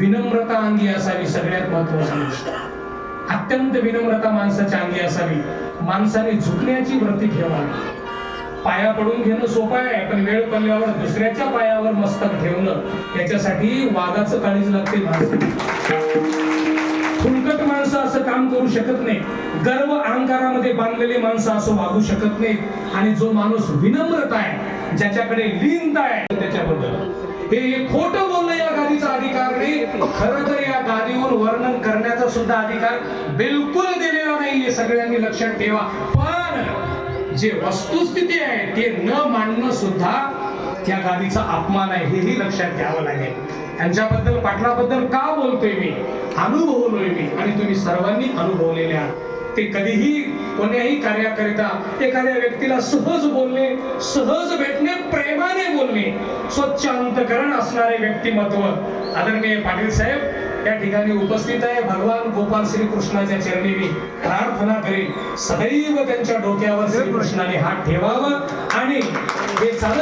विनम्रता अंगी असावी, सगळ्यात महत्वाची गोष्ट अत्यंत विनम्रता माणसाच्या अंगी असावी. माणसाने झुकण्याची वृत्ती ठेवावी. पाया पडून घेणं सोपं आहे, पण वेळ पडल्यावर दुसऱ्याच्या पायावर मस्तक ठेवणं त्याच्यासाठी वाघाचं काळीज लागते. फुलकट माणसं असं काम करू शकत नाही. गर्व अहंकारामध्ये बांधलेली माणसं असं वागू शकत नाहीत. आणि जो माणूस विनम्रता आहे, ज्याच्याकडे लीनता आहे, त्याच्याबद्दल हे खोटं बोलणं या गादीचा अधिकार नाही. खरं तर या गादीवर वर्णन करण्याचा सुद्धा अधिकार बिलकुल दिलेला नाही. हे सगळ्यांनी लक्षात ठेवा. पण जे वस्तुस्थिती आहे ते न मांडणं सुद्धा त्या गादीचा अपमान आहे, हेही लक्षात घ्यावं लागेल. त्यांच्याबद्दल, पाटलाबद्दल का बोलतोय मी? अनुभवलोय मी आणि तुम्ही सर्वांनी अनुभवलेले आहात. ते कधीही कोण्याही कार्याकरिता एखाद्या व्यक्तीला सहज बोलणे, सहज भेटणे, प्रेमाने बोलणे, स्वच्छ अंतकरण असणारे व्यक्तिमत्व आदरणीय पाटील साहेब या ठिकाणी उपस्थित आहे. भगवान गोपाल श्रीकृष्णाच्या चरणी मी प्रार्थना करेन, सदैव त्यांच्या डोक्यावर श्रीकृष्णाने हात ठेवावा आणि हे चालत